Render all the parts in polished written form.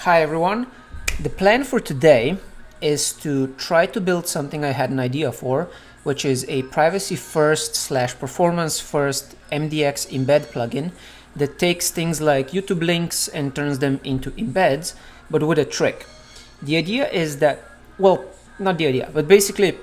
Hi everyone. The plan for today is to try to build something I had an idea for, which is a privacy first / performance first MDX embed plugin that takes things like YouTube links and turns them into embeds, but with a trick. The idea is that, well, not the idea, but basically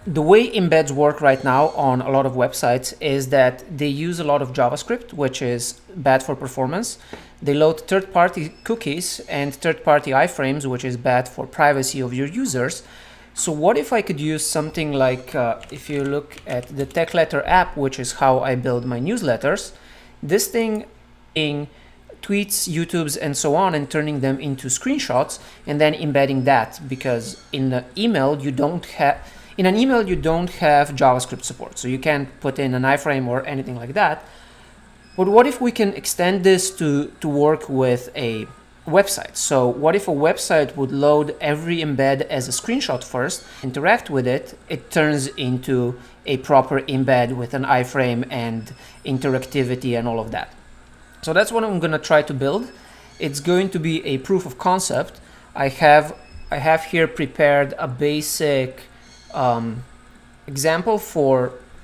the way embeds work right now on a lot of websites is that they use a lot of JavaScript, which is bad for performance. They load third-party cookies and third-party iframes, which is bad for privacy of your users. So what if I could use something like, if you look at the Tech Letter app, which is how I build my newsletters, this thing in tweets, YouTubes, and so on, and turning them into screenshots and then embedding that, because in an email you don't have JavaScript support, so you can't put in an iframe or anything like that. But what if we can extend this to work with a website? So what if a website would load every embed as a screenshot first, interact with it, it turns into a proper embed with an iframe and interactivity and all of that. So that's what I'm gonna try to build. It's going to be a proof of concept. I have here prepared a basic example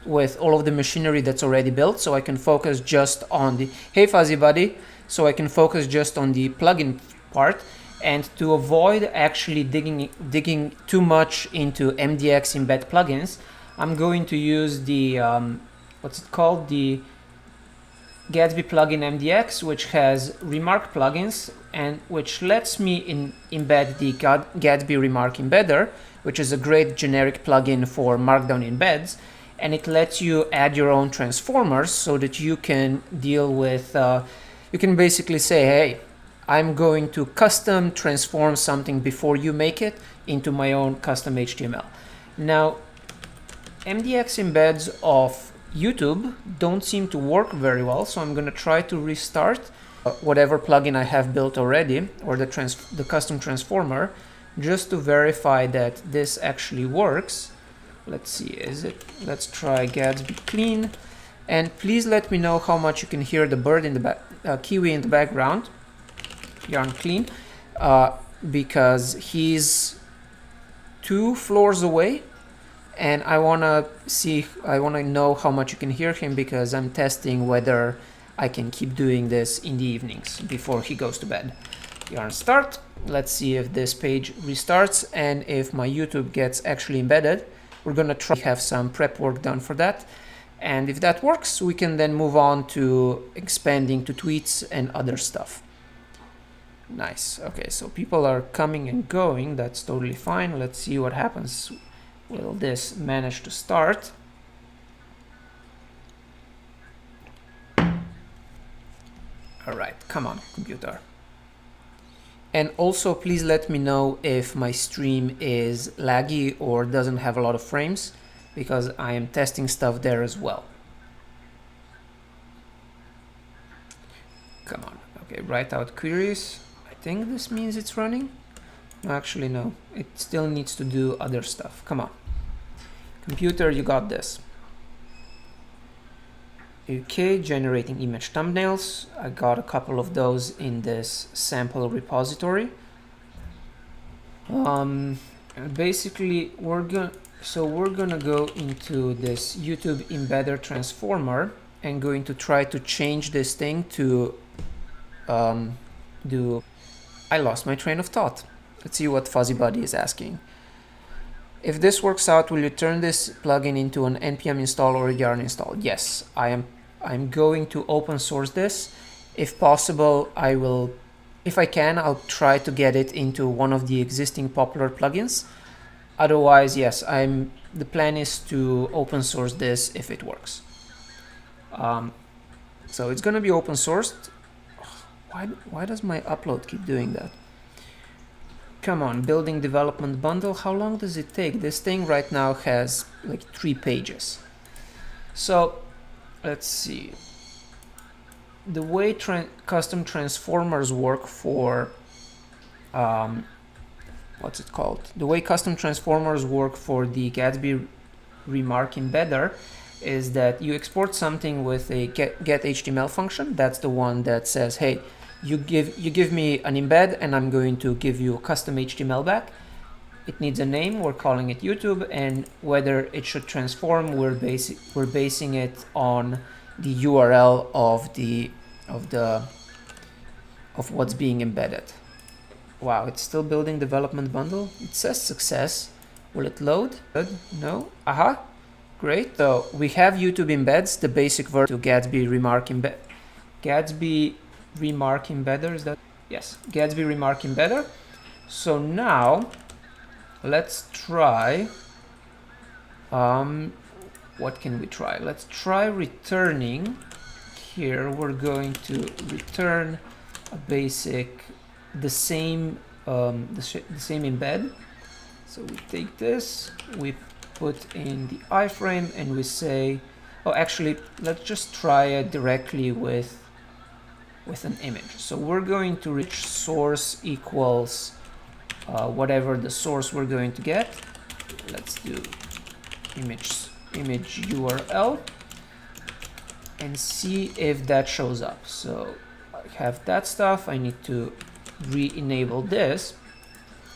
with all of the machinery that's already built, so I can focus just on the fuzzy buddy, so I can focus just on the plugin part. And to avoid actually digging too much into MDX embed plugins, I'm going to use the what's it called, the Gatsby plugin MDX, which has remark plugins and which lets me embed the Gatsby remark embedder, which is a great generic plugin for markdown embeds, and it lets you add your own transformers so that you can deal with, you can basically say, hey, I'm going to custom transform something before you make it into my own custom HTML. Now, MDX embeds of YouTube don't seem to work very well, so I'm going to try to restart whatever plugin I have built already, or the custom transformer, just to verify that this actually works. Let's see, let's try Gatsby clean, and please let me know how much you can hear the bird in the back, Kiwi in the background, yarn clean, because he's 2 floors away, and I want to know how much you can hear him, because I'm testing whether I can keep doing this in the evenings before he goes to bed. Yarn start. Let's see if this page restarts and if my YouTube gets actually embedded. We're gonna try to have some prep work done for that, and if that works, we can then move on to expanding to tweets and other stuff. Nice. Okay, so people are coming and going. That's totally fine. Let's see what happens. Will this manage to start? All right, come on, computer. And also, please let me know if my stream is laggy or doesn't have a lot of frames, because I am testing stuff there as well. Come on. Okay, write out queries. I think this means it's running. Actually, no. It still needs to do other stuff. Come on. Computer, you got this. Okay, generating image thumbnails. I got a couple of those in this sample repository. Basically, we're gonna go into this YouTube embedder transformer and going to try to change this thing to I lost my train of thought. Let's see what Fuzzy Buddy is asking. If this works out, will you turn this plugin into an npm install or a yarn install? Yes, I'm going to open source this. If possible, I will, if I can, I'll try to get it into one of the existing popular plugins. Otherwise, yes, the plan is to open source this if it works. So it's gonna be open sourced. Why does my upload keep doing that? Come on, building development bundle. How long does it take? This thing right now has like 3 pages. So let's see. The way custom transformers work for what's it called? The way custom transformers work for the Gatsby remark embedder is that you export something with a get HTML function. That's the one that says, hey, you give me an embed, and I'm going to give you a custom HTML back. It needs a name. We're calling it YouTube, and whether it should transform, we're basing it on the URL of what's being embedded. Wow, it's still building development bundle. It says success. Will it load? Good. No. Aha. Great. So we have YouTube embeds, the basic version to Gatsby remark embed. Gatsby remark embedder, is that? Yes. Gatsby remark embedder. So now let's try. What can we try? Let's try returning. Here we're going to return a basic, the same embed. So we take this, we put in the iframe, and we say, oh, actually, let's just try it directly with an image. So we're going to reach source equals whatever the source we're going to get. Let's do image URL and see if that shows up. So I have that stuff. I need to re-enable this,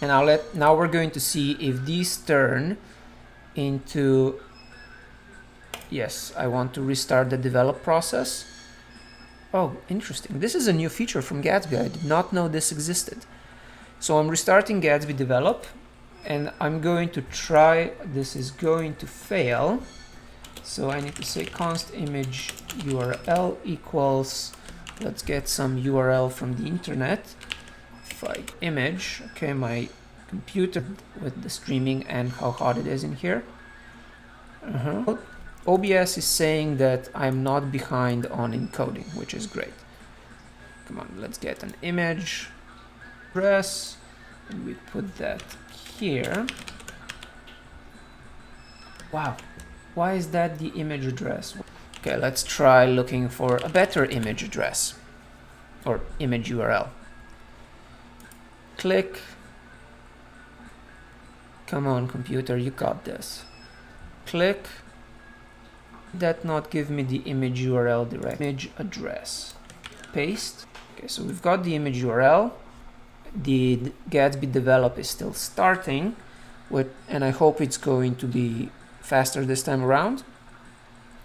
and now we're going to see if these turn into, yes, I want to restart the develop process. Oh, interesting. This is a new feature from Gatsby. I did not know this existed. So I'm restarting Gatsby develop, and I'm going to try, this is going to fail. So I need to say const image URL equals, let's get some URL from the internet. Image, okay, my computer with the streaming and how hot it is in here. OBS is saying that I'm not behind on encoding, which is great. Come on, let's get an image address, and we put that here. Wow, why is that the image address? Okay, let's try looking for a better image address or image URL. Click. Come on, computer, you got this. Click. That not give me the image URL direct. Image address. Paste. Okay, so we've got the image URL. The Gatsby develop is still starting, and I hope it's going to be faster this time around.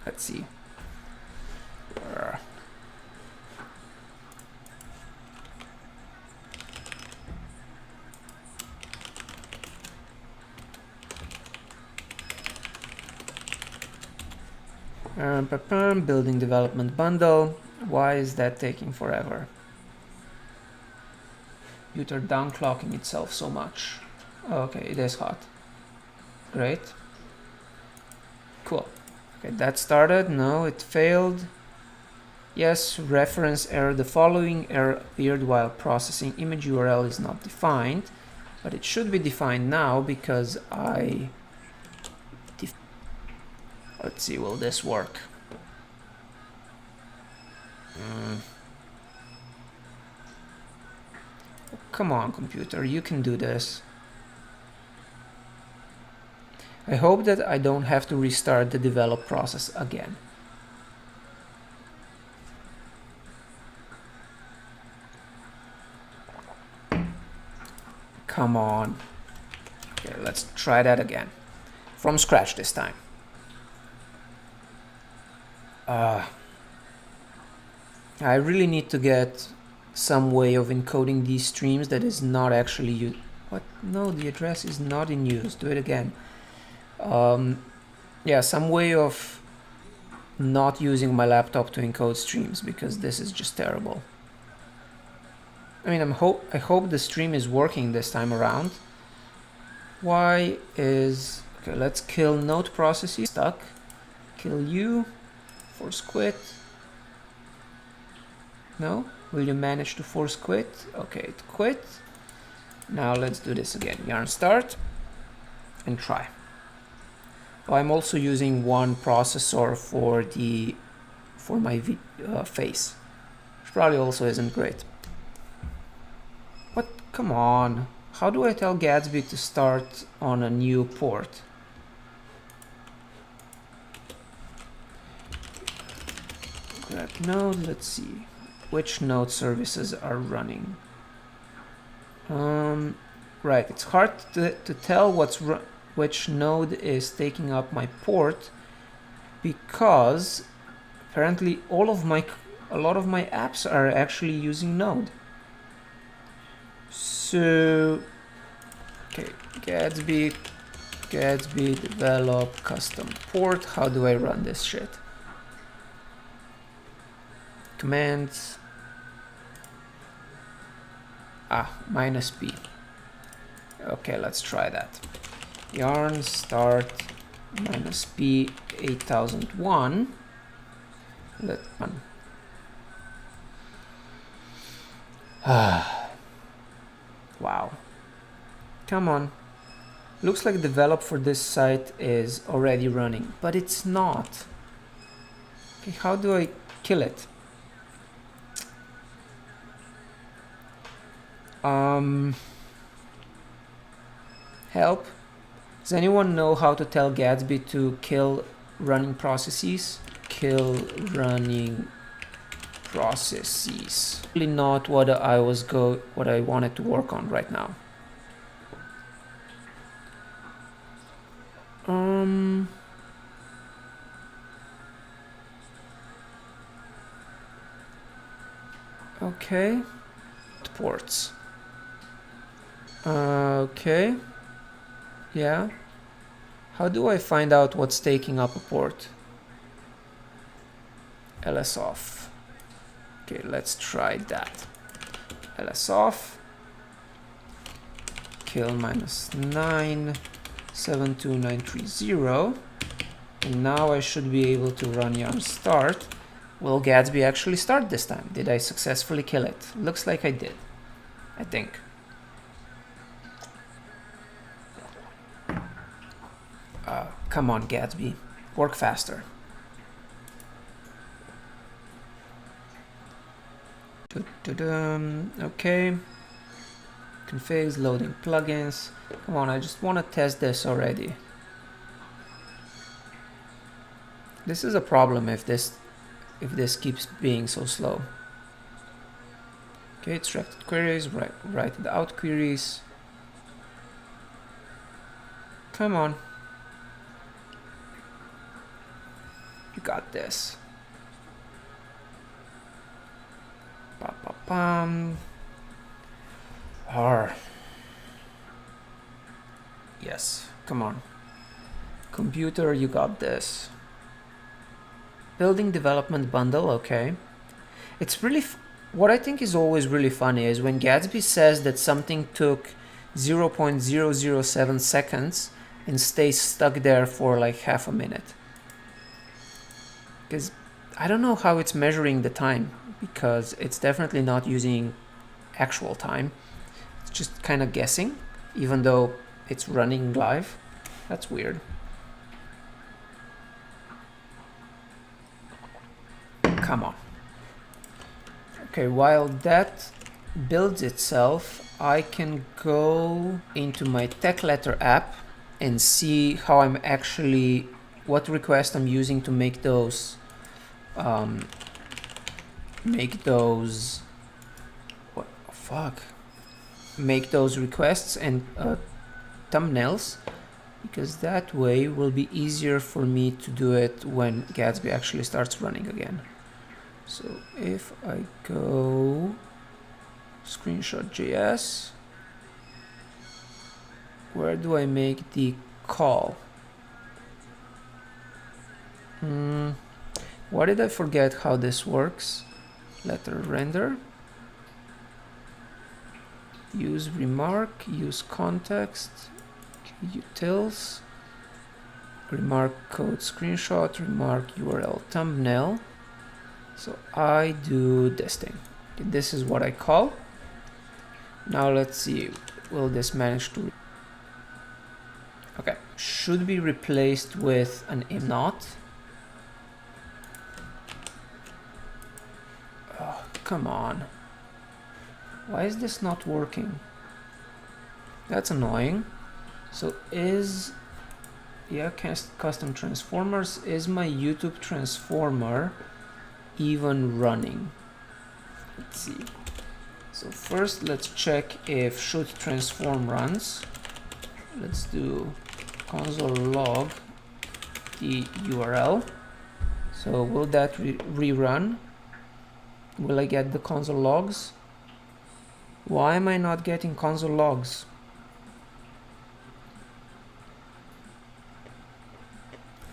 Let's see. Building development bundle. Why is that taking forever? Computer downclocking itself so much. Okay, it is hot. Great. Cool. Okay, that started. No, it failed. Yes, reference error. The following error appeared while processing. Image URL is not defined, but it should be defined now because let's see, will this work? Come on, computer, you can do this. I hope that I don't have to restart the develop process again. Come on. Okay, let's try that again. From scratch this time. I really need to get some way of encoding these streams that is not actually used. What? No, the address is not in use. Do it again. Yeah, some way of not using my laptop to encode streams, because this is just terrible. I mean, I hope the stream is working this time around. Why is... Okay, let's kill node processes. Stuck. Kill you. Force quit. No? Will you manage to force quit? Okay, it quit. Now let's do this again. Yarn start and try. Oh, I'm also using one processor for my face, which probably also isn't great. What? Come on. How do I tell Gatsby to start on a new port? Grab node, let's see. which node services are running. Right, it's hard to tell which node is taking up my port, because apparently a lot of my apps are actually using Node. So, okay, Gatsby develop custom port. How do I run this shit? Commands. -p. Okay, let's try that. Yarn start -p 8001. Let run. Wow. Come on. Looks like develop for this site is already running, but it's not. Okay, how do I kill it? Help. Does anyone know how to tell Gatsby to kill running processes? Kill running processes. Really not what I wanted to work on right now. Okay. Ports. Okay. Yeah. How do I find out what's taking up a port? ls off. Okay, let's try that. ls off. Kill -9 72930. And now I should be able to run yarn start. Will Gatsby actually start this time? Did I successfully kill it? Looks like I did. I think. Come on, Gatsby. Work faster. Okay. Configs, loading plugins. Come on, I just want to test this already. This is a problem if this keeps being so slow. Okay, extracted queries, write the out queries. Come on. You got this. Yes, come on. Computer, you got this. Building development bundle, okay. It's really, what I think is always really funny is when Gatsby says that something took 0.007 seconds and stays stuck there for like half a minute. Because I don't know how it's measuring the time, because it's definitely not using actual time. It's just kind of guessing, even though it's running live. That's weird. Come on. Okay, while that builds itself, I can go into my tech letter app and see how I'm actually, what request I'm using to make those make those requests and thumbnails, because that way will be easier for me to do it when Gatsby actually starts running again. So if I go screenshot.js, where do I make the call? Why did I forget how this works? Letter render, use remark, use context, utils, remark code screenshot, remark URL thumbnail. So I do this thing. Okay, this is what I call. Now let's see, will this manage to... Okay, should be replaced with an not. Oh, come on. Why is this not working? That's annoying. So is... yeah, custom transformers. Is my YouTube transformer even running? Let's see. So first let's check if should transform runs. Let's do console log the URL. So will that rerun? Will I get the console logs? Why am I not getting console logs?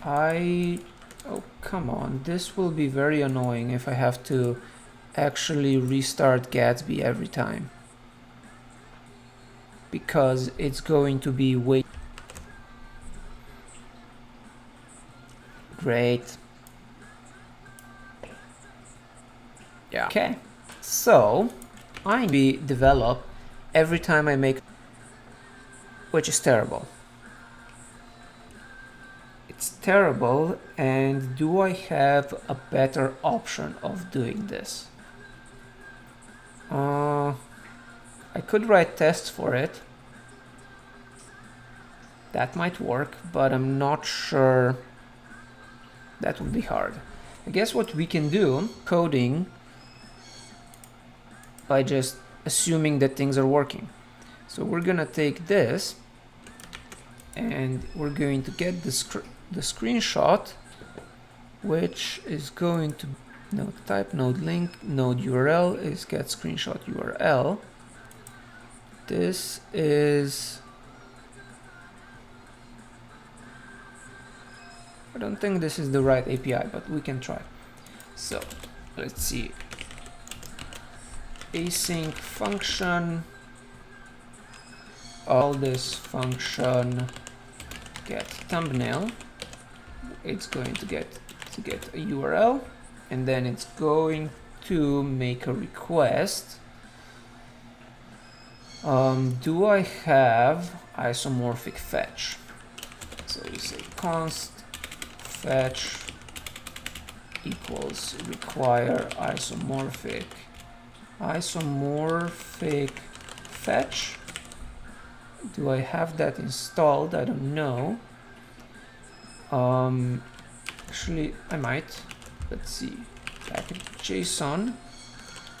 Oh, come on. This will be very annoying if I have to actually restart Gatsby every time, because it's going to be way great. Yeah. Okay. So I be develop every time I make, which is terrible. It's terrible. And do I have a better option of doing this? I could write tests for it. That might work, but I'm not sure. That would be hard. I guess what we can do, coding, by just assuming that things are working. So we're gonna take this and we're going to get the screenshot, which is going to node type, node link, node URL is get screenshot URL. This is, I don't think this is the right API, but we can try. So let's see, async function, all this function get thumbnail. It's going to get a URL, and then it's going to make a request. Do I have isomorphic fetch? So we say const fetch equals require isomorphic fetch. Do I have that installed? I don't know. Actually, I might. Let's see. Package JSON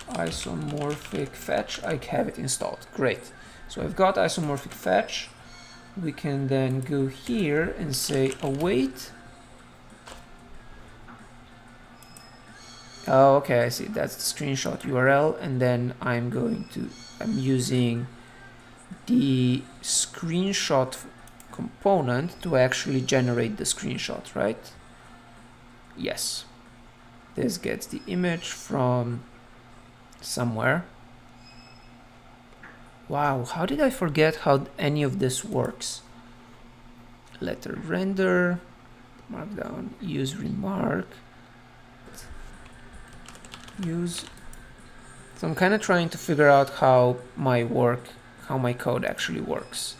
isomorphic fetch. I have it installed. Great. So I've got isomorphic fetch. We can then go here and say await. Oh, okay, I see. That's the screenshot URL, and then I'm using the screenshot component to actually generate the screenshot, right? Yes. This gets the image from somewhere. Wow, how did I forget how any of this works? Letter render, markdown, use remark, use. So I'm kind of trying to figure out how my code actually works.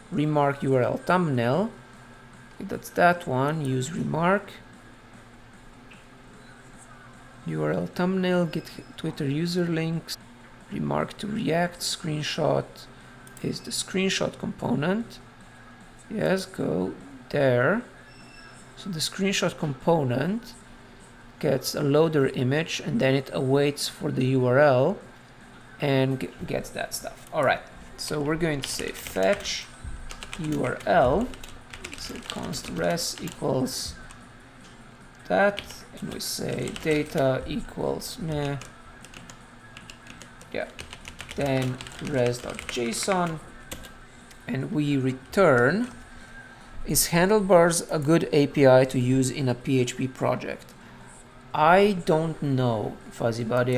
Remark URL thumbnail, that's that one. Use remark URL thumbnail, get Twitter user links, remark to React, screenshot is the screenshot component. Yes, go there. So the screenshot component gets a loader image, and then it awaits for the URL and gets that stuff. All right, so we're going to say fetch URL, so const res equals that, and we say data equals meh, yeah, then res.json, and we return, is handlebars a good API to use in a PHP project? I don't know, Fuzzy Buddy.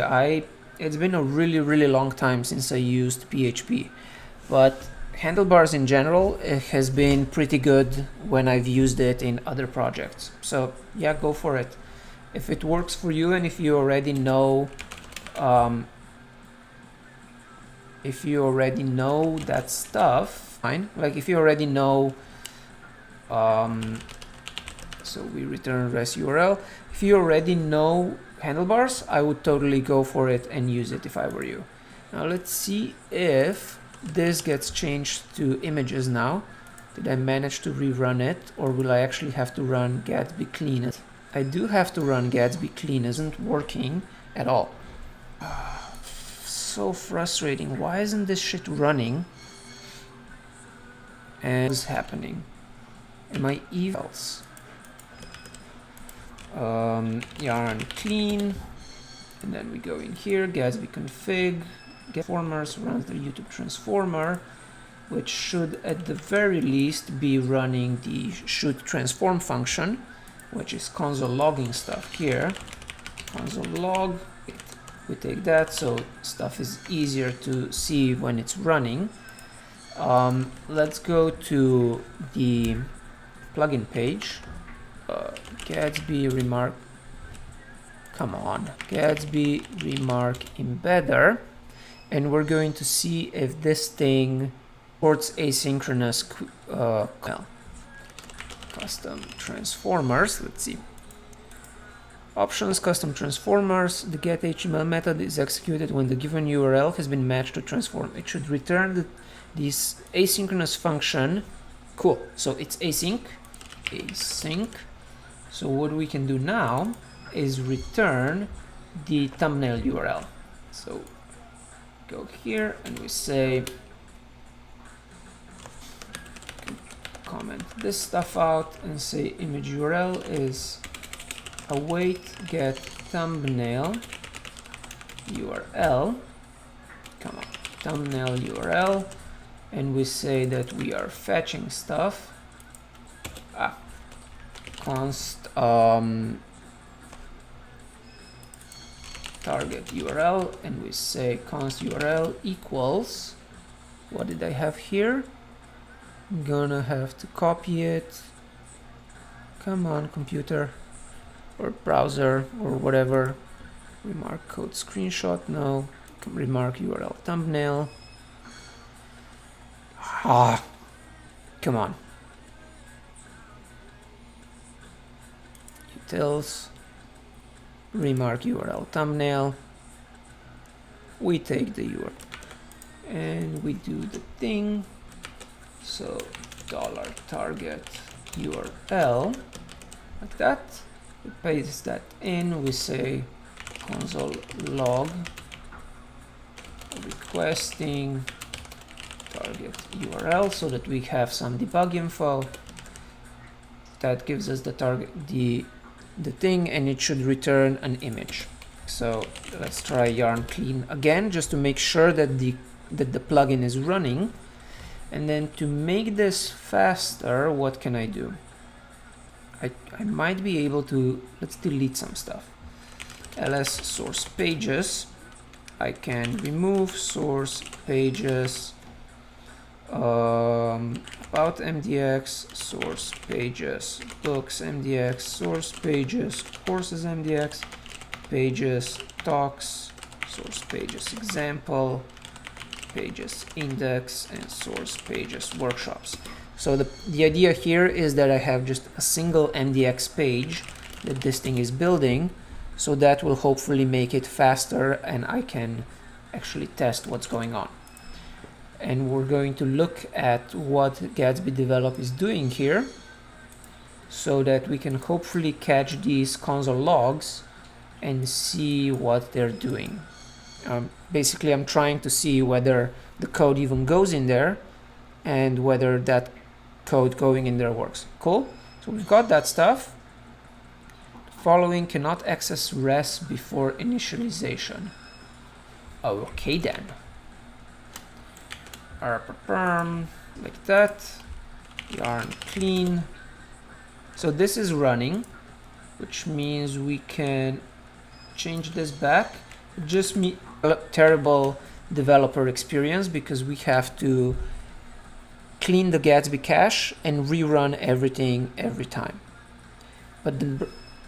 It's been a really long time since I used PHP, but handlebars in general, it has been pretty good when I've used it in other projects. So yeah, go for it. If it works for you, and if you already know that stuff, fine. Like if you already know, so we return res URL. If you already know handlebars, I would totally go for it and use it if I were you. Now let's see if this gets changed to images now. Did I manage to rerun it, or will I actually have to run Gatsby clean? I do have to run Gatsby clean, isn't working at all. so frustrating. Why isn't this shit running? And what's happening? Am I evils? Yarn clean, and then we go in here, Gatsby config, get transformers, runs the YouTube transformer, which should at the very least be running the should transform function, which is console logging stuff here. Console log, we take that so stuff is easier to see when it's running. Let's go to the plugin page. Gatsby remark, come on, Gatsby remark embedder, and we're going to see if this thing supports asynchronous custom transformers. Let's see. Options, custom transformers. The getHTML method is executed when the given URL has been matched to transform. It should return this asynchronous function. Cool. So it's async. So what we can do now is return the thumbnail URL. So go here and we say, comment this stuff out and say image URL is await get thumbnail URL. Come on, thumbnail URL, and we say that we are fetching stuff. Const target URL, and we say const URL equals, what did I have here? I'm gonna have to copy it. Come on, computer or browser or whatever. Remark code screenshot, no. Remark URL thumbnail. Come on. Utils, remark URL thumbnail. We take the URL and we do the thing. So $target URL, like that. We paste that in. We say console log requesting target URL so that we have some debug info. That gives us the target, the thing, and it should return an image. So let's try yarn clean again, just to make sure that the plugin is running. And then to make this faster, what can I do? I might be able to, let's delete some stuff. ls source pages. I can remove source pages, about MDX, source pages, books MDX, source pages, courses MDX, pages, talks, source pages example, pages index, and source pages workshops. So the idea here is that I have just a single MDX page that this thing is building, so that will hopefully make it faster and I can actually test what's going on. And we're going to look at what Gatsby Develop is doing here so that we can hopefully catch these console logs and see what they're doing. Basically, I'm trying to see whether the code even goes in there and whether that code going in there works. Cool. So we've got that stuff. Following cannot access res before initialization. Okay then. Like that. Yarn clean. So this is running, which means we can change this back. Just a terrible developer experience because we have to clean the Gatsby cache and rerun everything every time. But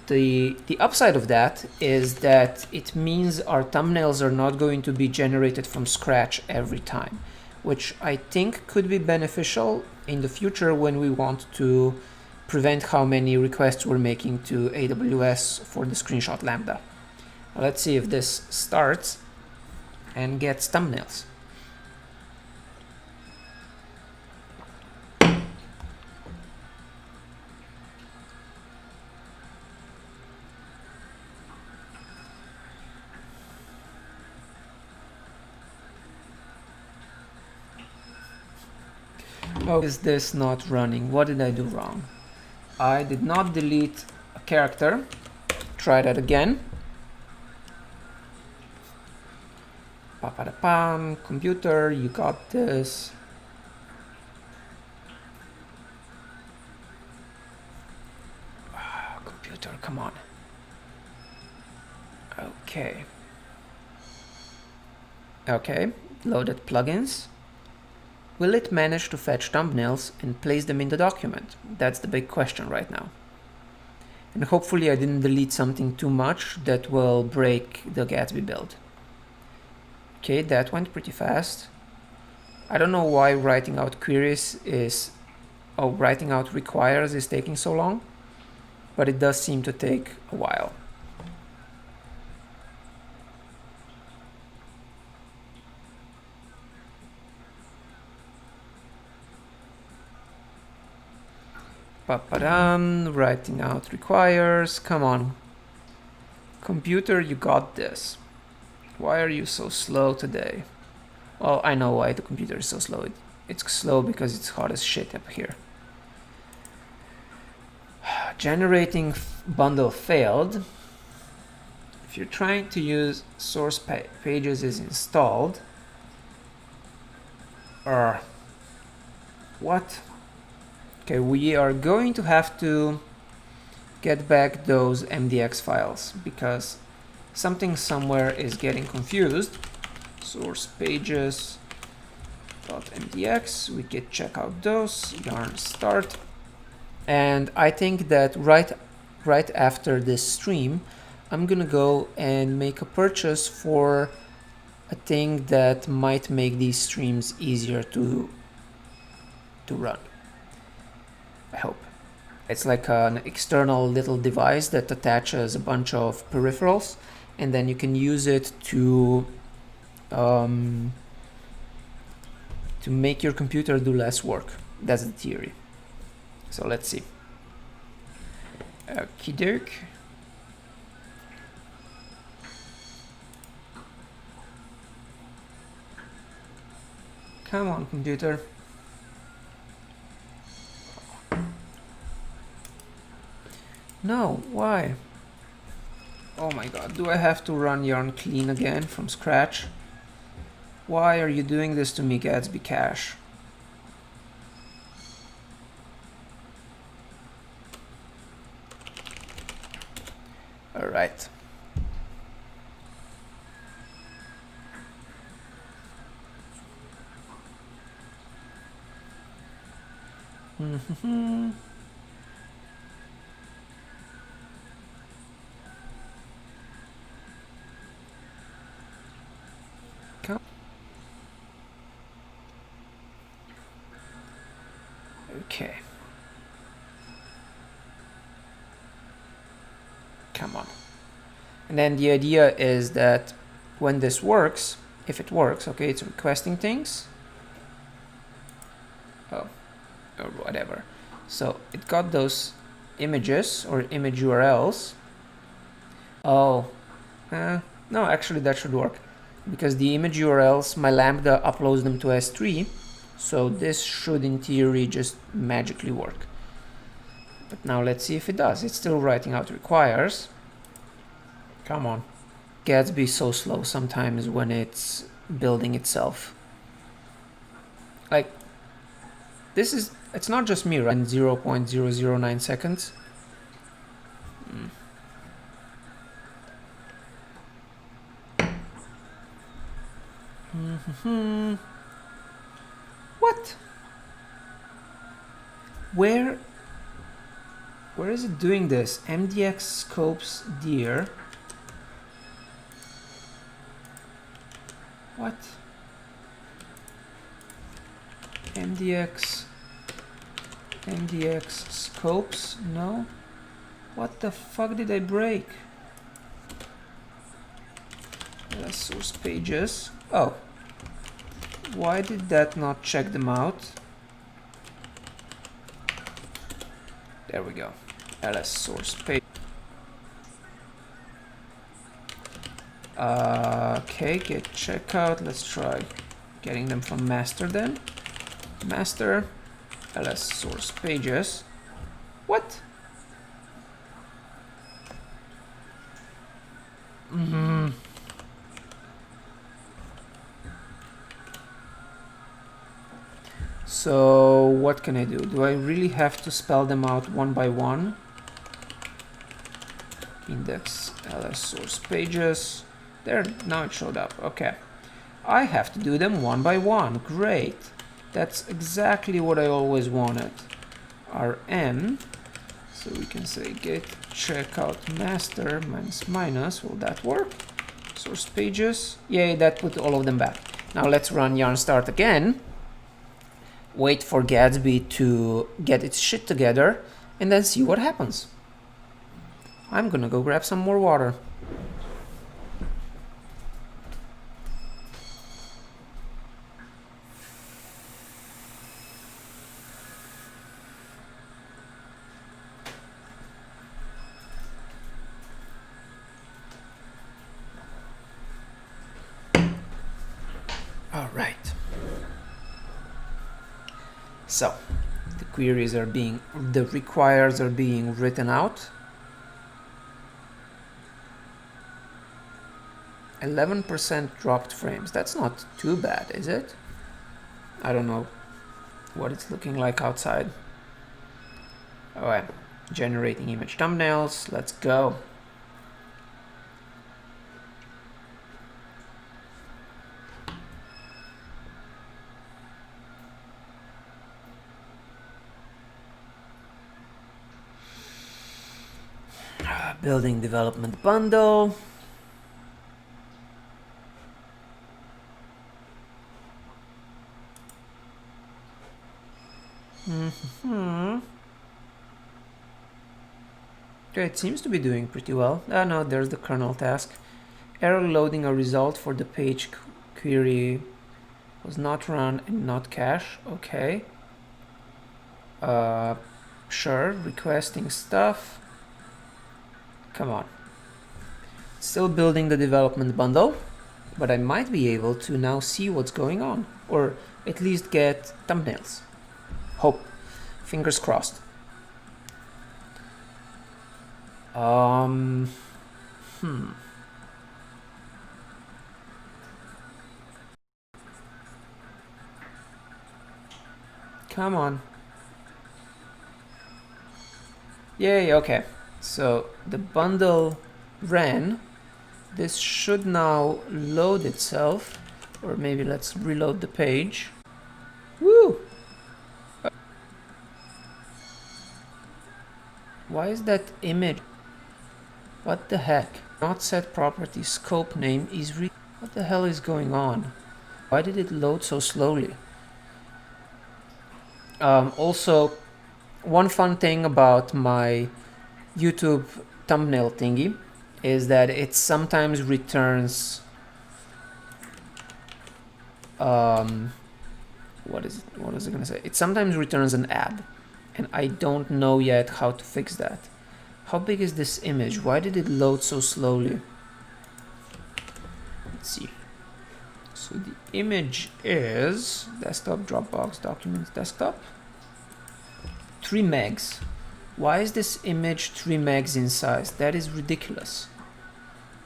the upside of that is that it means our thumbnails are not going to be generated from scratch every time, which I think could be beneficial in the future when we want to prevent how many requests we're making to AWS for the screenshot lambda. Let's see if this starts and gets thumbnails. Oh, is this not running? What did I do wrong? I did not delete a character. Try that again. Pa-pa-da-pam. Computer, you got this. Computer, come on. Okay. Okay, loaded plugins. Will it manage to fetch thumbnails and place them in the document? That's the big question right now. And hopefully I didn't delete something too much that will break the Gatsby build. Okay, that went pretty fast. I don't know why writing out queries is, writing out requires is taking so long, but it does seem to take a while. Pa-pa-dam, writing out requires, come on. Computer, you got this. Why are you so slow today? Well, I know why the computer is so slow. It's slow because it's hot as shit up here. Generating bundle failed. If you're trying to use source pages is installed. What? Okay, we are going to have to get back those MDX files because something somewhere is getting confused. Source pages .mdx, we can check out those, yarn start. And I think that right after this stream, I'm gonna go and make a purchase for a thing that might make these streams easier to run. I hope. It's like an external little device that attaches a bunch of peripherals, and then you can use it to make your computer do less work. That's the theory. So let's see. Okie doke. Come on, computer. No, why? Oh my god, do I have to run yarn clean again from scratch? Why are you doing this to me, Gatsby Cache? Alright. Okay. Come on. And then the idea is that when this works, if it works, okay, it's requesting things. Oh, or whatever. So it got those images or image URLs. Oh, no, actually that should work because the image URLs, my Lambda uploads them to S3. So this should in theory just magically work. But now let's see if it does. It's still writing out requires. Come on. Gatsby is so slow sometimes when it's building itself. Like, this is, it's not just me, right? 0.009 seconds. What? Where is it doing this? MDX scopes dear. What? MDX scopes? No? What the fuck did I break? Source pages. Oh. Why did that not check them out? There we go. ls source page. Okay, get checkout. Let's try getting them from master then. Master, ls source pages. What? So what can I do? Do I really have to spell them out one by one? Index ls source pages. There, now it showed up. Okay. I have to do them one by one. Great. That's exactly what I always wanted. rm. So we can say get checkout master minus minus. Will that work? Source pages. Yay, that put all of them back. Now let's run yarn start again. Wait for Gatsby to get its shit together and then see what happens. I'm gonna go grab some more water. All right. So the queries are being, the requires are being written out. 11% dropped frames. That's not too bad, is it? I don't know what it's looking like outside. All right, generating image thumbnails. Let's go. Building development bundle. Okay, it seems to be doing pretty well. Ah, no, there's the kernel task. Error loading a result for the page query was not run and not cache. Okay. Sure, requesting stuff. Come on. Still building the development bundle, but I might be able to now see what's going on, or at least get thumbnails. Hope. Fingers crossed. Come on. Yay, okay. So the bundle ran. This should now load itself, or maybe let's reload the page. Woo! Why is that image? What the heck? Not set property scope name is what the hell is going on? Why did it load so slowly? Also, one fun thing about my YouTube thumbnail thingy is that it sometimes returns what is it gonna say? It sometimes returns an ad, and I don't know yet how to fix that. How big is this image? Why did it load so slowly? Let's see. So the image is desktop, Dropbox, documents, desktop. 3 megs. Why is this image 3 megs in size? That is ridiculous.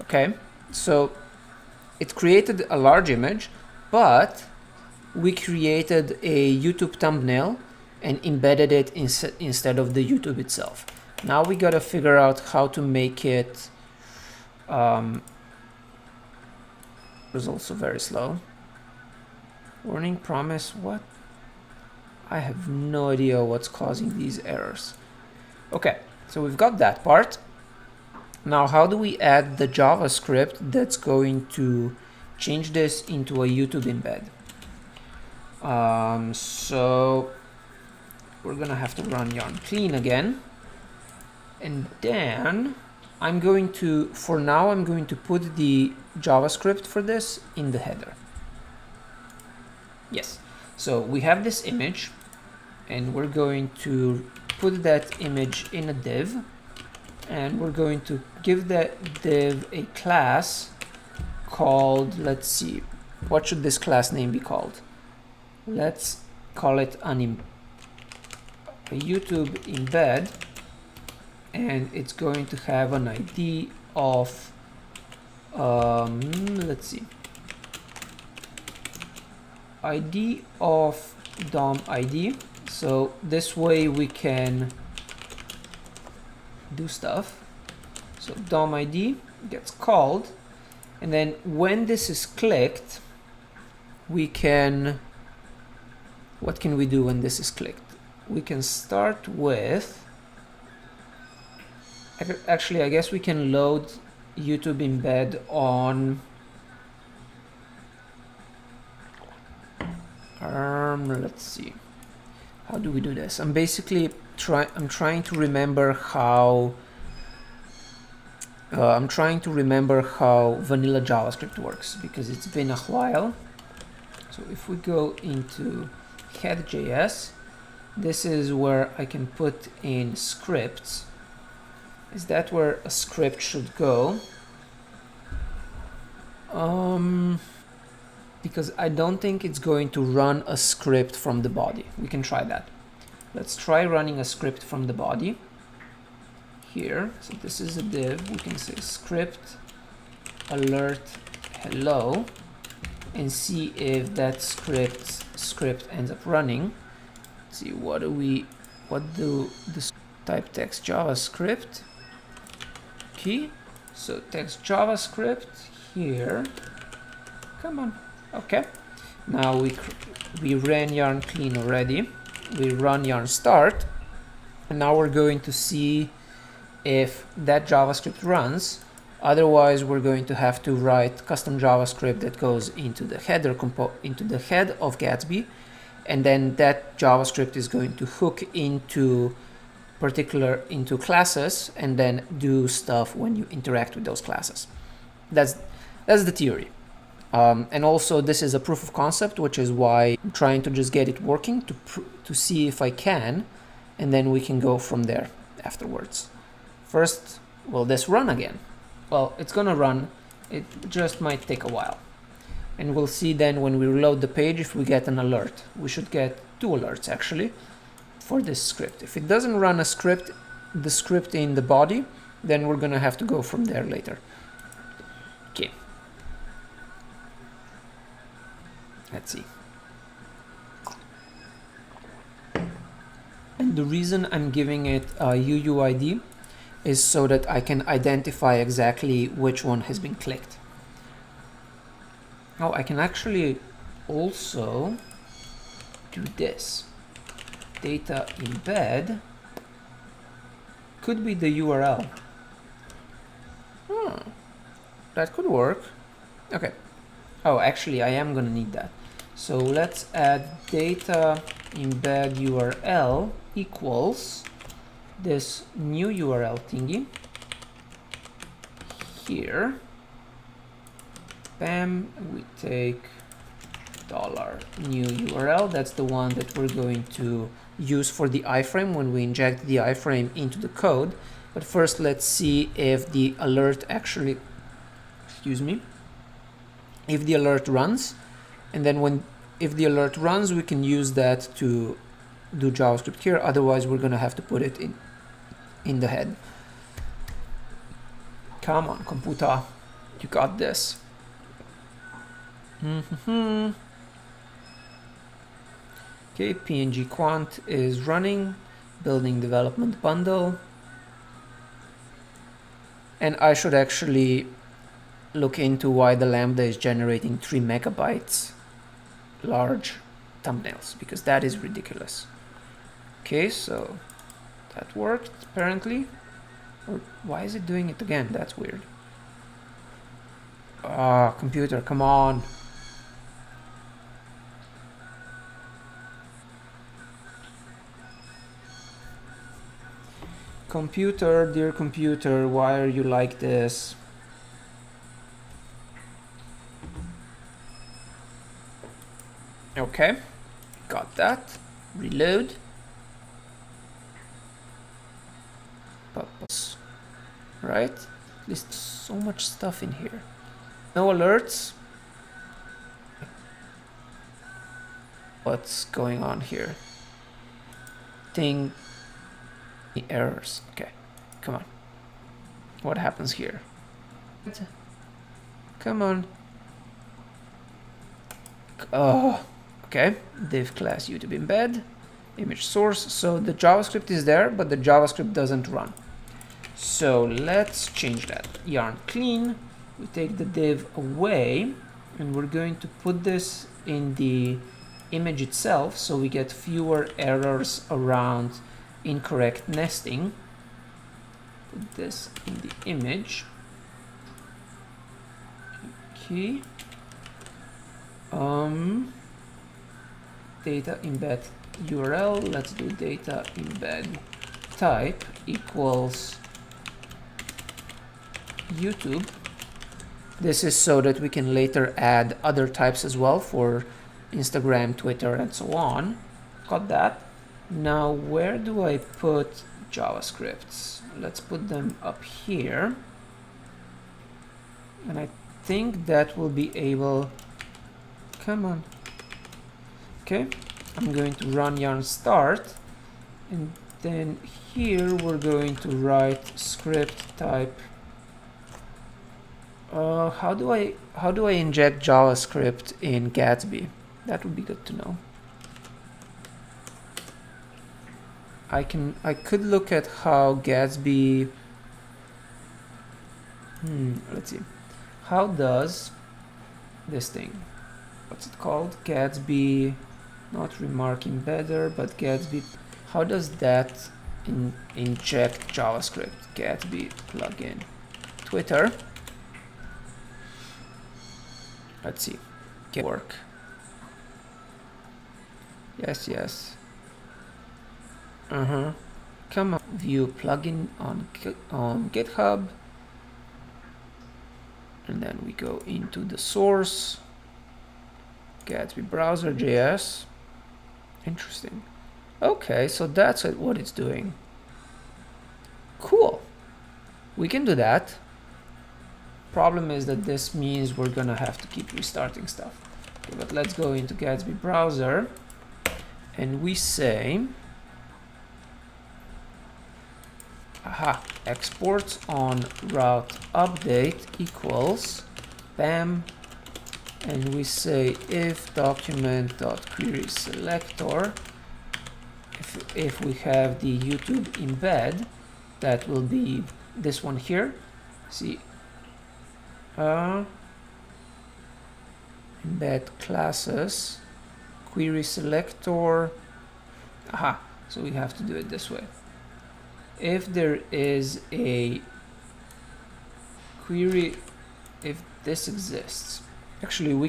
Okay, so it created a large image, but we created a YouTube thumbnail and embedded it instead of the YouTube itself. Now we gotta figure out how to make it was also very slow. Warning promise, what? I have no idea what's causing these errors. Okay, so we've got that part. Now how do we add the JavaScript that's going to change this into a YouTube embed? So we're gonna have to run yarn clean again. And then I'm going to, for now, I'm going to put the JavaScript for this in the header. Yes, so we have this image and we're going to put that image in a div, and we're going to give that div a class called, let's see, what should this class name be called? Let's call it an a YouTube embed, and it's going to have an ID of, let's see, ID of DOM ID. So this way we can do stuff. So DOM ID gets called, and then when this is clicked, we can, what can we do when this is clicked? We can start with, actually I guess we can load YouTube embed on let's see, how do we do this? I'm basically trying to remember how vanilla JavaScript works, because it's been a while. So if we go into head.js, this is where I can put in scripts. Is that where a script should go? Because I don't think it's going to run a script from the body. We can try that. Let's try running a script from the body here. So this is a div. We can say script alert hello and see if that script ends up running. Let's see, what do this type text JavaScript key. So text JavaScript here. Come on. Okay. Now we ran yarn clean already. We run yarn start, and now we're going to see if that JavaScript runs. Otherwise, we're going to have to write custom JavaScript that goes into the header into the head of Gatsby, and then that JavaScript is going to hook into classes and then do stuff when you interact with those classes. That's the theory. And also this is a proof of concept, which is why I'm trying to just get it working to see if I can, and then we can go from there afterwards. First, will this run again? Well, it's gonna run. It just might take a while. And we'll see then when we reload the page if we get an alert. We should get 2 alerts actually for this script. If it doesn't run the script in the body, then we're gonna have to go from there later. Okay. Let's see. And the reason I'm giving it a UUID is so that I can identify exactly which one has been clicked. Oh, I can actually also do this. Data embed could be the URL. That could work. Okay. Oh, actually, I am gonna need that. So let's add data embed URL equals this new URL thingy here. Bam, we take $new URL. That's the one that we're going to use for the iframe when we inject the iframe into the code. But first, let's see if the alert actually, if the alert runs, and then if the alert runs, we can use that to do JavaScript here. Otherwise, we're gonna have to put it in the head. Come on, computer, you got this. Okay, PNG quant is running, building development bundle, and I should actually look into why the Lambda is generating 3 megabytes large thumbnails, because that is ridiculous. Okay, so that worked apparently. Or why is it doing it again? That's weird. Ah, computer, come on. Computer, dear computer, why are you like this? Okay, got that. Reload. Right? There's so much stuff in here. No alerts. What's going on here? thing. Errors. Okay, come on. What happens here? Come on. Oh, okay. Div class YouTube embed, image source. So the JavaScript is there, but the JavaScript doesn't run. So let's change that. Yarn clean. We take the div away, and we're going to put this in the image itself, so we get fewer errors around incorrect nesting. Put this in the image. Okay. Data embed URL. Let's do data embed type equals YouTube. This is so that we can later add other types as well for Instagram, Twitter, and so on. Got that. Now, where do I put JavaScripts? Let's put them up here. And I think that will be able... Come on. Okay, I'm going to run yarn start. And then here we're going to write script type. How do I inject JavaScript in Gatsby? That would be good to know. I could look at how Gatsby. Let's see. How does this thing? What's it called? Gatsby, not remark embedder, but Gatsby. How does that inject JavaScript? Gatsby plugin. Twitter. Let's see. Get work. Yes, yes. Come on. View plugin on GitHub. And then we go into the source. Gatsby browser JS. Interesting. Okay, so that's what it's doing. Cool. We can do that. Problem is that this means we're gonna have to keep restarting stuff. Okay, but let's go into Gatsby browser and we say exports on route update equals bam, and we say if document.query selector, if we have the YouTube embed, that will be this one here. See, embed classes, query selector. So we have to do it this way. If there is a query, if this exists, actually we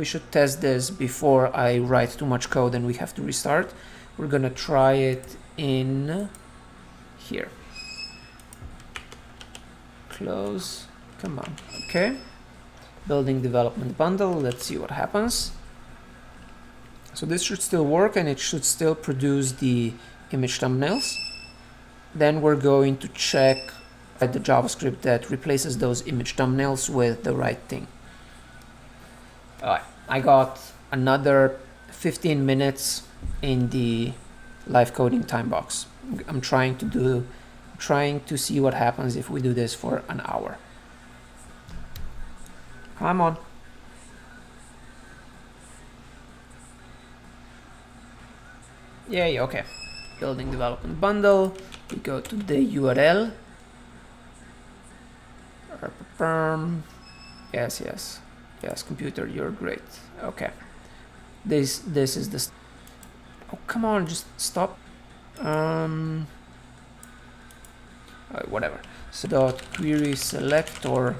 should test this before I write too much code and we have to restart. We're gonna try it in here. Close. Come on. Okay. Building development bundle. Let's see what happens. So this should still work and it should still produce the image thumbnails. Then we're going to check the JavaScript that replaces those image thumbnails with the right thing. Alright, I got another 15 minutes in the live coding time box. I'm trying to see what happens if we do this for an hour. Come on. Yay, okay. Building development bundle. We go to the URL. Yes, computer, you're great. Okay. This is the. Oh, come on, just stop. Whatever. So dot query selector.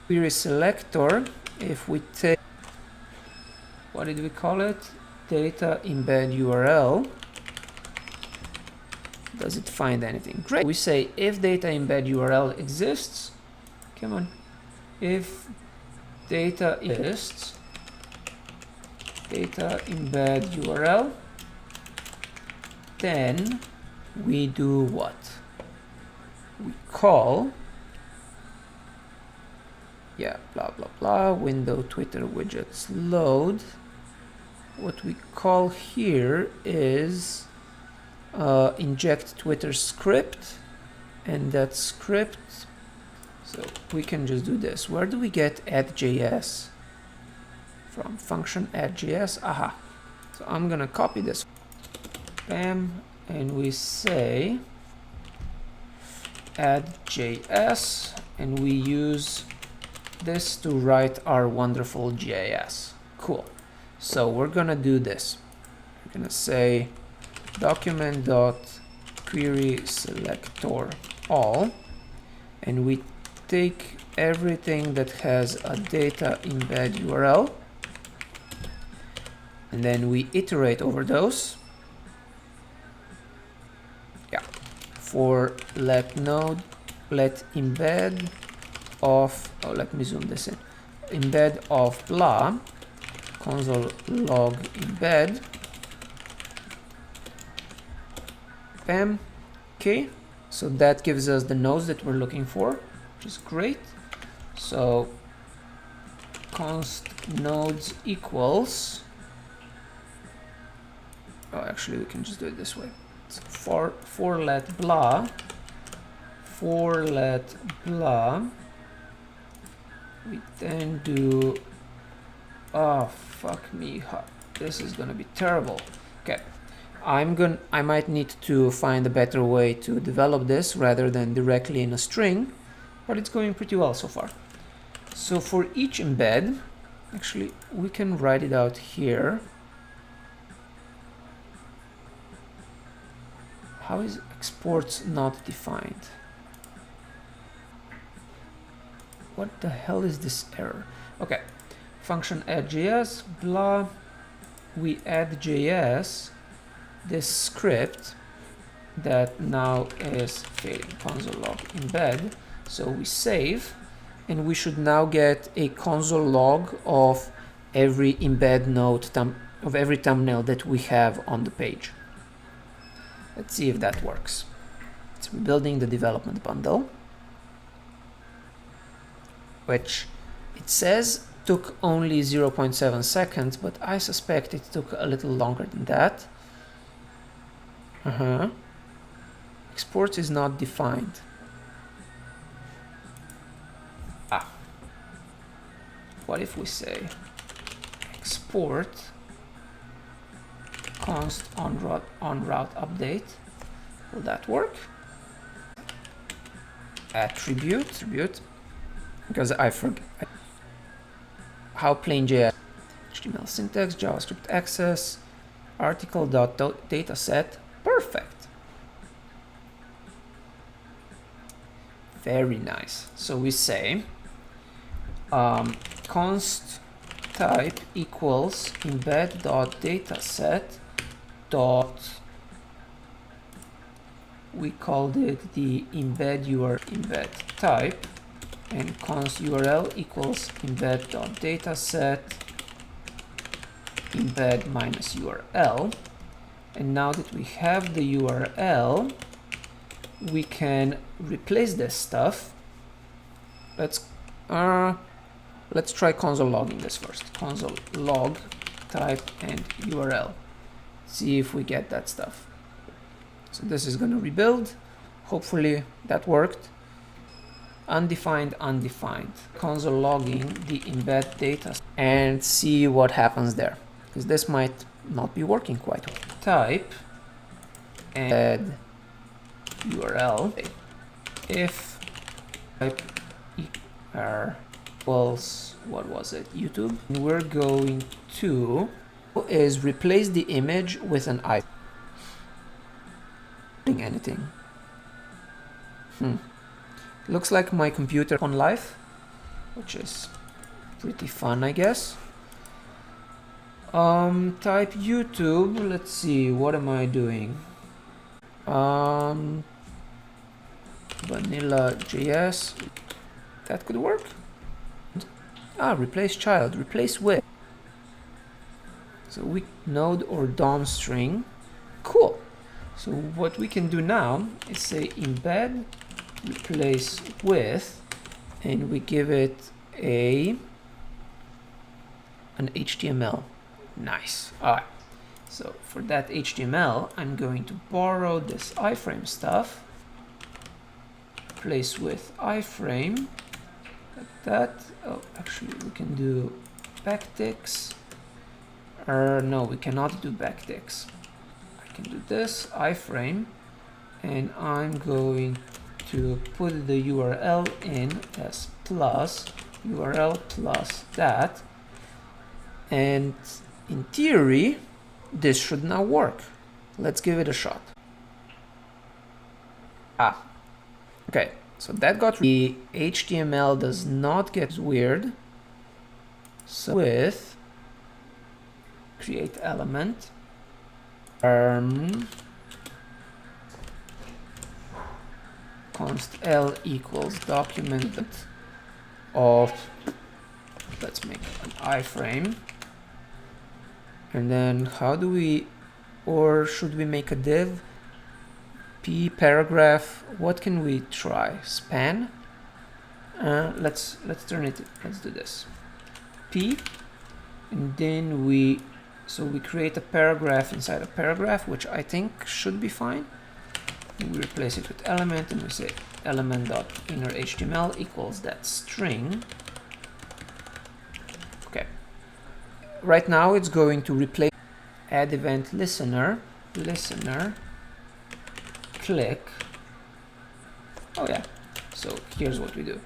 Query selector. If we take, what did we call it? Data embed URL. Does it find anything? Great. We say if data embed URL exists. Come on. If data exists, data embed URL, then we do what? We call, blah blah blah, window Twitter widgets load. what we call here is inject Twitter script, and that script, so we can just do this. Where do we get add.js from? Function add.js. Aha. So I'm gonna copy this, bam, and we say add.js, and we use this to write our wonderful GIS. Cool. So we're gonna do this. We're gonna say document.query selector all, and we take everything that has a data embed URL, and then we iterate over those. Yeah. For let embed of, oh, let me zoom this in. Embed of blah, console log embed. Bam. Okay. So that gives us the nodes that we're looking for, which is great. So const nodes equals, oh, actually we can just do it this way. So for let blah, we then do, oh fuck me, this is gonna be terrible. Okay, I might need to find a better way to develop this rather than directly in a string, but it's going pretty well so far. So for each embed, actually we can write it out here. How is exports not defined? What the hell is this error? Okay, function add.js, blah, we add.js, this script that now is failing, console log embed. So we save, and we should now get a console log of every embed node, of every thumbnail that we have on the page. Let's see if that works. It's rebuilding the development bundle, which it says took only 0.7 seconds, but I suspect it took a little longer than that. Export is not defined. What if we say export const on route update? Will that work? Attribute, because I forget how plain JS, HTML syntax, JavaScript access, article.dataset. Perfect. Very nice. So we say const type equals embed.dataset dot, we called it the embed embed type, and const URL equals embed.dataset embed minus URL. And now that we have the URL, we can replace this stuff. Let's try console logging this first. Console log type and URL. See if we get that stuff. So this is going to rebuild. Hopefully that worked. Undefined. Console logging the embed data and see what happens there, because this might not be working quite well. Type and URL if type equals, what was it, YouTube, and we're going to is replace the image with an icon. Anything. Looks like my computer on live, which is pretty fun, I guess. Type YouTube. Let's see, what am I doing? Vanilla JS. That could work. Replace child, replace with. So we node or DOM string. Cool. So what we can do now is say embed replace with, and we give it an HTML. Nice. All right. So for that HTML, I'm going to borrow this iframe stuff, replace with iframe, like that. Oh, actually, we can do backticks. No, we cannot do backticks. I can do this iframe, and I'm going to put the URL in as plus URL plus that, and in theory, this should now work. Let's give it a shot. Okay, so that got the HTML does not get weird. So with create element, const L equals document of, let's make an iframe. And then how do we, or should we make a div? P paragraph, what can we try? Span? Let's turn it, let's do this. P, and then we create a paragraph inside a paragraph, which I think should be fine. And we replace it with element, and we say element.innerHTML equals that string. Okay. Right now it's going to replace add event listener, click. Oh yeah. So here's what we do.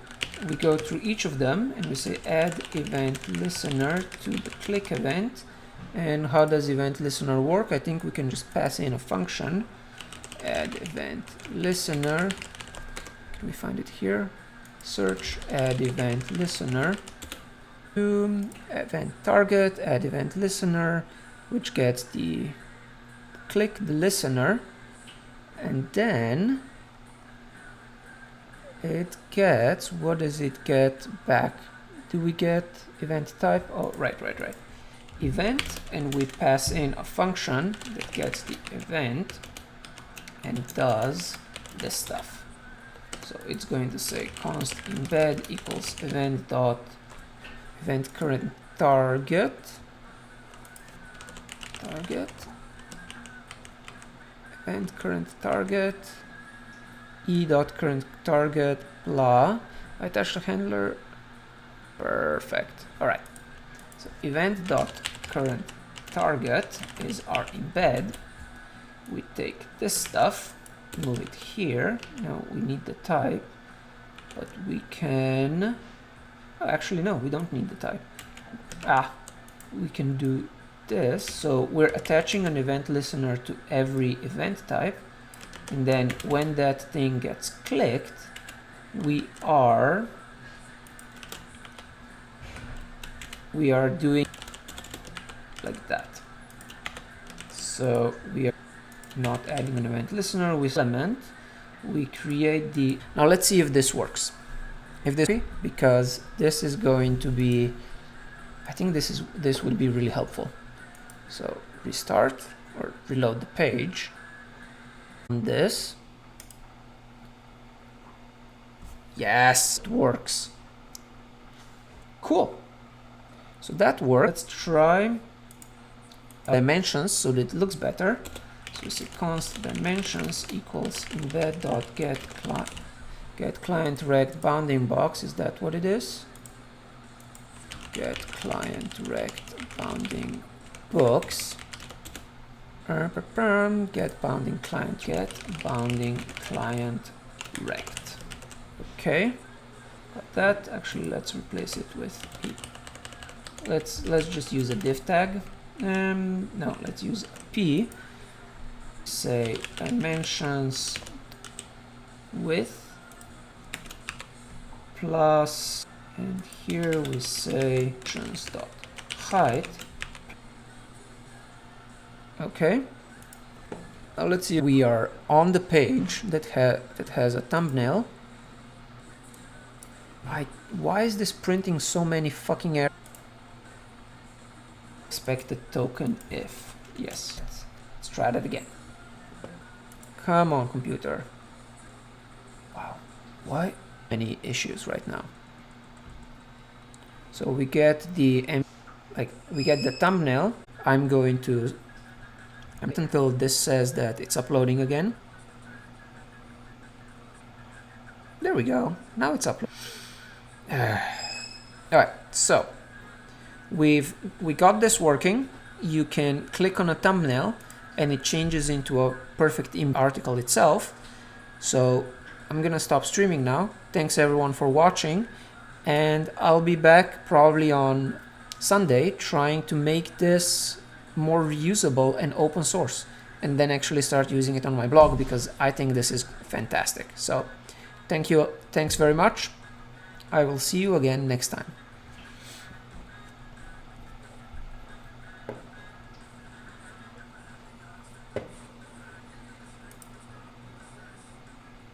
We go through each of them and we say add event listener to the click event. And how does event listener work? I think we can just pass in a function. Add event listener. Can we find it here? Search add event listener to event target, add event listener, which gets the click the listener, and then it gets, what does it get back? Do we get event type? Oh, right. Event, and we pass in a function that gets the event and does this stuff. So it's going to say const embed equals event dot event current target event current target e dot current target blah. I touch the handler. Perfect. All right. So event dot current target is our embed. We take this stuff, move it here. Now we need the type, but we can. Oh, actually, no, we don't need the type. We can do this. So we're attaching an event listener to every event type, and then when that thing gets clicked, we are doing like that. So we are not adding an event listener with element. We create the, now let's see if this works. If this, because this is going to be, I think this would be really helpful. So restart or reload the page on this. Yes, it works. Cool. So that works. Let's try dimensions so that it looks better. So we say const dimensions equals embed dot get client rect bounding box. Is that what it is? Get client rect bounding box. Get bounding client rect. Okay. Got that. Actually, let's replace it with p. Let's just use a div tag. No, let's use p. Say dimensions width plus, and here we say dimensions dot height. Okay. Now let's see. We are on the page that has a thumbnail. Why is this printing so many fucking errors? Expected token if. Yes. Let's try that again. Come on, computer. Wow. Why many issues right now? So we get the thumbnail. I'm going to until this says that it's uploading again. There we go. Now it's uploading. All right, so we got this working. You can click on a thumbnail and it changes into a perfect article itself. So I'm gonna stop streaming now. Thanks everyone for watching, and I'll be back probably on Sunday trying to make this more reusable and open source, and then actually start using it on my blog, because I think this is fantastic. So thank you, thanks very much. I will see you again next time.